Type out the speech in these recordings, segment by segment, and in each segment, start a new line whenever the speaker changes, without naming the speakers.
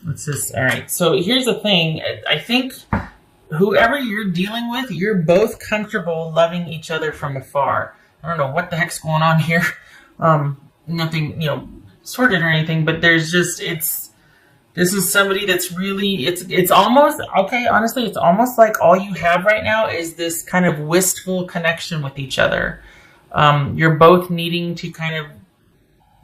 Let's just, all right. So here's the thing. I think whoever you're dealing with, you're both comfortable loving each other from afar. I don't know what the heck's going on here. Nothing, sorted or anything, but there's just, this is somebody that's really, it's almost, okay, honestly, it's almost like all you have right now is this kind of wistful connection with each other. You're both needing to kind of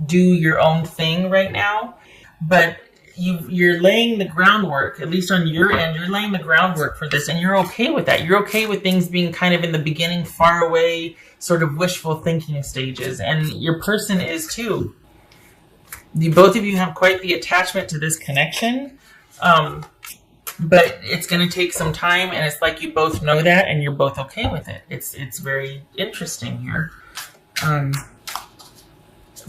do your own thing right now, but you're laying the groundwork, at least on your end, you're laying the groundwork for this, and you're okay with that. You're okay with things being kind of in the beginning, far away, sort of wishful thinking stages, and your person is too. Both of you have quite the attachment to this connection, but it's going to take some time, and it's like you both know that, and you're both okay with it. It's very interesting here.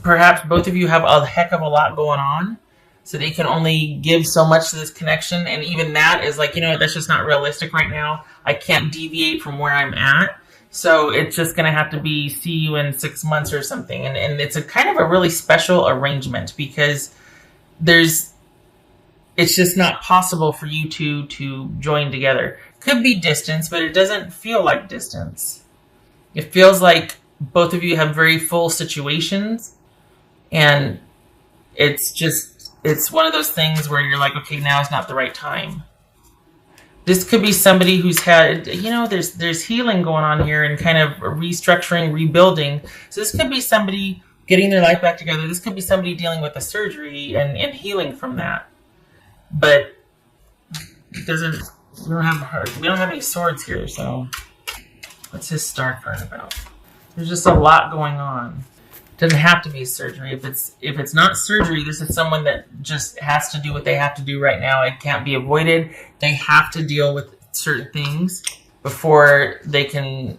Perhaps both of you have a heck of a lot going on, so they can only give so much to this connection, and even that is like, that's just not realistic right now. I can't deviate from where I'm at, so it's just going to have to be see you in 6 months or something, and it's a kind of a really special arrangement because it's just not possible for you to join together. Could be distance, but it doesn't feel like distance. It feels like both of you have very full situations, and it's one of those things where you're like, okay, now is not the right time. This could be somebody who's had, there's healing going on here and kind of restructuring, rebuilding. So this could be somebody getting their life back together. This could be somebody dealing with a surgery and healing from that. But it doesn't, we don't have any swords here, so what's his star card about? There's just a lot going on. Doesn't have to be surgery. If it's not surgery, this is someone that just has to do what they have to do right now. It can't be avoided. They have to deal with certain things before they can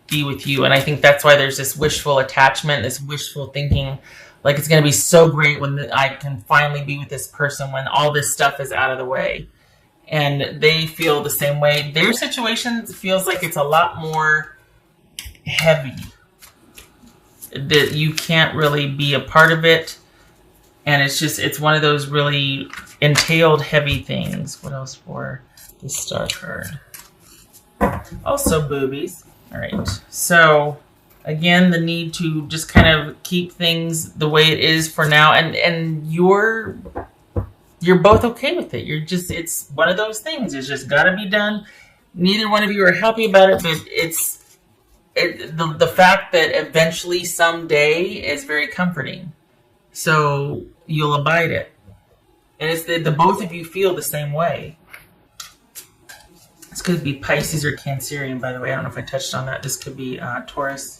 be with you. And I think that's why there's this wishful attachment, this wishful thinking, like it's going to be so great when I can finally be with this person when all this stuff is out of the way. And they feel the same way. Their situation feels like it's a lot more heavy, that you can't really be a part of it, and it's one of those really entailed heavy things. What else for the star card? Also boobies. All right, so again, the need to just kind of keep things the way it is for now, and you're both okay with it. It's one of those things. It's just got to be done. Neither one of you are happy about it, but the fact that eventually someday is very comforting. So you'll abide it. And it's the both of you feel the same way. This could be Pisces or Cancerian, by the way. I don't know if I touched on that. This could be Taurus.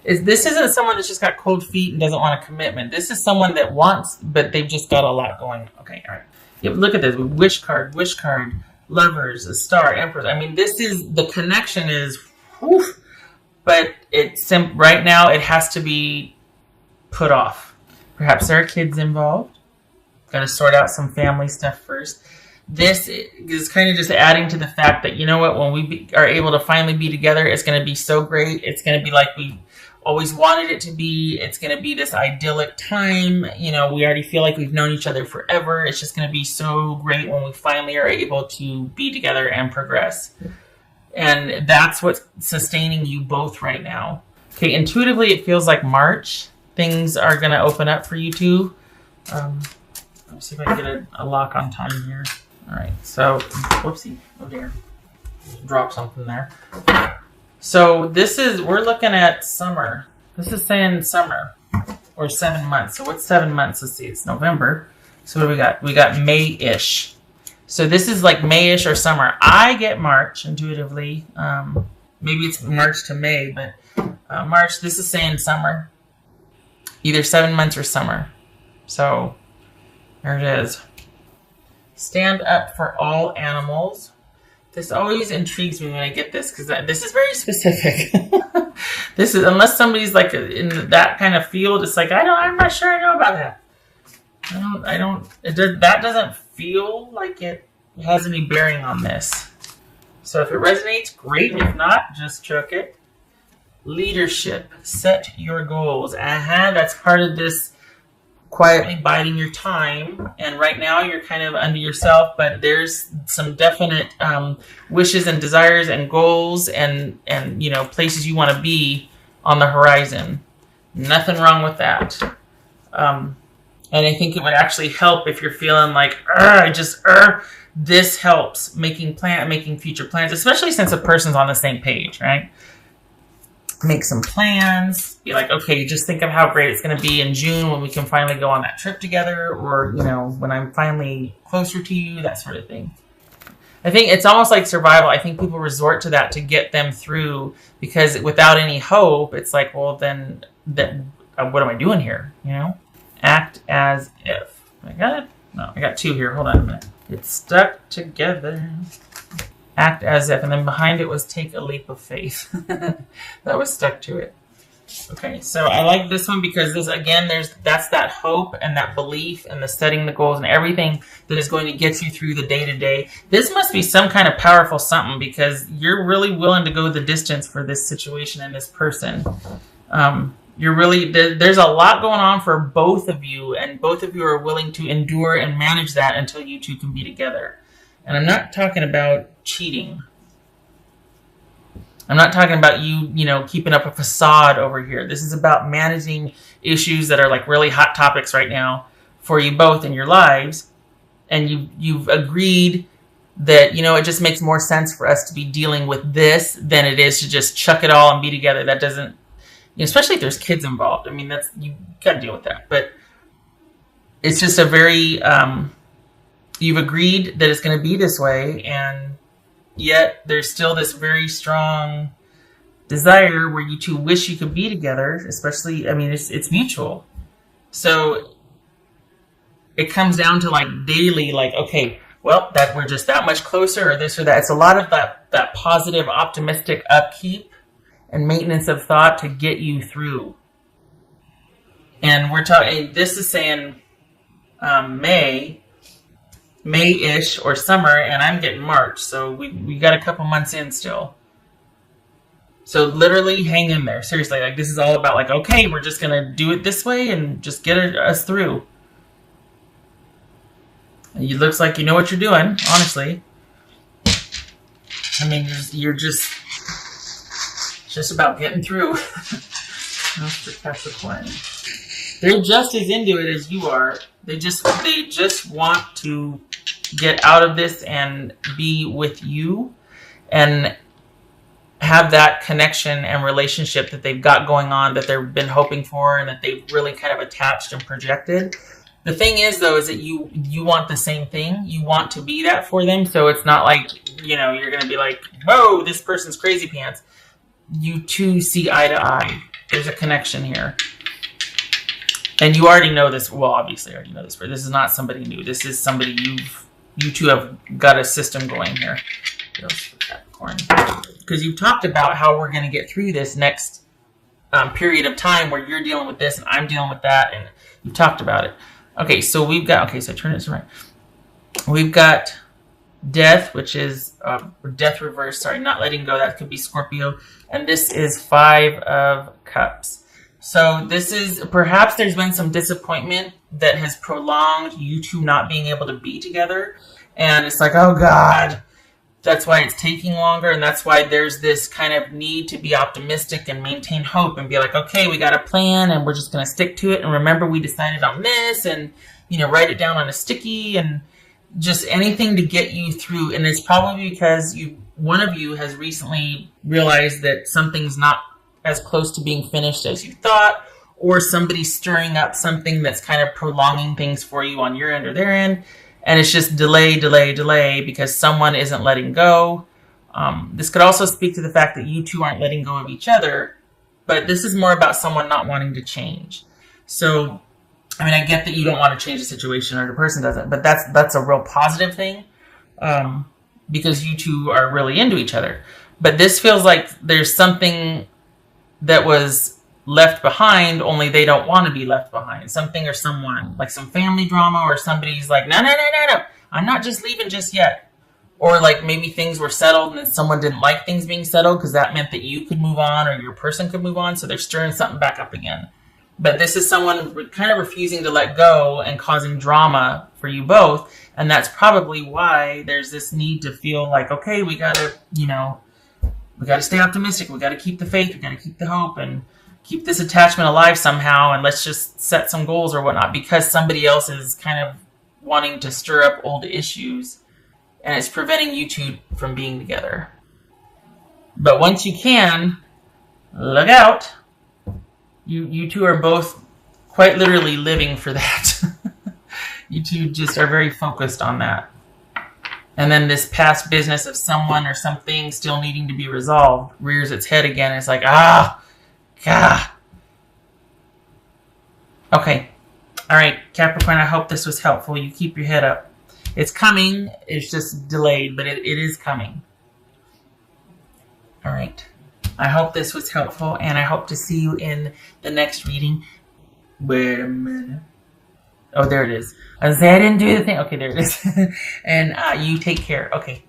This isn't someone that's just got cold feet and doesn't want a commitment. This is someone that wants, but they've just got a lot going. Okay, all right. Yeah, look at this. Wish card, lovers, a star, empress. I mean, this is, the connection is, whew, but right now it has to be put off. Perhaps there are kids involved. Got to sort out some family stuff first. This is kind of just adding to the fact that, when we are able to finally be together, it's going to be so great. It's going to be like we always wanted it to be. It's going to be this idyllic time. We already feel like we've known each other forever. It's just going to be so great when we finally are able to be together and progress. And that's what's sustaining you both right now. Okay, intuitively, it feels like March. Things are going to open up for you two. Let me see if I can get a lock on time here. All right, so, whoopsie. Oh, dear. Drop something there. So we're looking at summer. This is saying summer, or 7 months. So what's 7 months? Let's see, it's November. So what do we got? We got May-ish. So this is like May-ish or summer. I get March intuitively. Maybe it's March to May, but March, this is saying summer. Either 7 months or summer. So there it is. Stand up for all animals. This always intrigues me when I get this because this is very specific. This is, unless somebody's like in that kind of field, it's like, I'm not sure I know about that. That doesn't feel like it has any bearing on this. So if it resonates, great. If not, just chuck it. Leadership. Set your goals. That's part of this quietly biding your time, and right now you're kind of under yourself, but there's some definite wishes and desires and goals and places you want to be on the horizon. Nothing wrong with that. And I think it would actually help if you're feeling like this helps making future plans, especially since a person's on the same page, right? Make some plans. Be like, okay, just think of how great it's going to be in June when we can finally go on that trip together, or when I'm finally closer to you, that sort of thing. I think it's almost like survival. I think people resort to that to get them through, because without any hope, it's like, well, then what am I doing here? Act as if. I got it? No, I got two here. Hold on a minute. It's stuck together. Act as if, and then behind it was take a leap of faith. That was stuck to it. Okay, so I like this one because that's that hope and that belief and the setting the goals and everything that is going to get you through the day-to-day. This must be some kind of powerful something, because you're really willing to go the distance for this situation and this person. There's a lot going on for both of you, and both of you are willing to endure and manage that until you two can be together. And I'm not talking about cheating. I'm not talking about you keeping up a facade over here. This is about managing issues that are like really hot topics right now for you both in your lives. And you've agreed that, it just makes more sense for us to be dealing with this than it is to just chuck it all and be together. That doesn't, especially if there's kids involved. I mean, you got to deal with that. But it's just a very, you've agreed that it's going to be this way, and yet there's still this very strong desire where you two wish you could be together, especially, it's mutual. So it comes down to like daily, like, okay, well, that we're just that much closer, or this or that. It's a lot of that positive, optimistic upkeep and maintenance of thought to get you through. And we're talking, this is saying May-ish or summer, and I'm getting March, so we got a couple months in still. So literally hang in there. Seriously, like this is all about like, okay, we're just gonna do it this way and just get us through. It looks like you know what you're doing, honestly. You're just about getting through. That's the Capricorn. They're just as into it as you are. They just want to get out of this and be with you and have that connection and relationship that they've got going on, that they've been hoping for and that they've really kind of attached and projected. The thing is, though, is that you want the same thing. You want to be that for them. So it's not like, you're going to be like, whoa, this person's crazy pants. You two see eye to eye. There's a connection here. And you already know this. Well, obviously you already know this, but this is not somebody new. This is somebody you two have got a system going here. Capricorn. Because you've talked about how we're going to get through this next period of time where you're dealing with this and I'm dealing with that, and you've talked about it. Okay, so so turn this around. We've got death, which is death reverse. Sorry, not letting go. That could be Scorpio. And this is 5 of Cups. So this is, perhaps there's been some disappointment that has prolonged you two not being able to be together. And it's like, oh God, that's why it's taking longer. And that's why there's this kind of need to be optimistic and maintain hope and be like, okay, we got a plan and we're just going to stick to it. And remember, we decided on this, and, write it down on a sticky, and just anything to get you through. And it's probably because one of you has recently realized that something's not as close to being finished as you thought, or somebody's stirring up something that's kind of prolonging things for you on your end or their end. And it's just delay because someone isn't letting go. This could also speak to the fact that you two aren't letting go of each other, but this is more about someone not wanting to change. So, I get that you don't want to change the situation, or the person doesn't, but that's a real positive thing, because you two are really into each other. But this feels like there's something that was left behind, only they don't want to be left behind. Something or someone, like some family drama, or somebody's like, no, I'm not just leaving just yet. Or like maybe things were settled and then someone didn't like things being settled because that meant that you could move on or your person could move on. So they're stirring something back up again. But this is someone kind of refusing to let go and causing drama for you both. And that's probably why there's this need to feel like, okay, we got to, we got to stay optimistic. We got to keep the faith. We got to keep the hope and keep this attachment alive somehow. And let's just set some goals or whatnot, because somebody else is kind of wanting to stir up old issues. And it's preventing you two from being together. But once you can, look out. You two are both quite literally living for that. You two just are very focused on that. And then this past business of someone or something still needing to be resolved rears its head again. It's like, God. Okay. All right, Capricorn, I hope this was helpful. You keep your head up. It's coming. It's just delayed, but it is coming. All right. I hope this was helpful, and I hope to see you in the next reading. Wait a minute. Oh, there it is. I didn't do the thing. Okay, there it is. And you take care. Okay.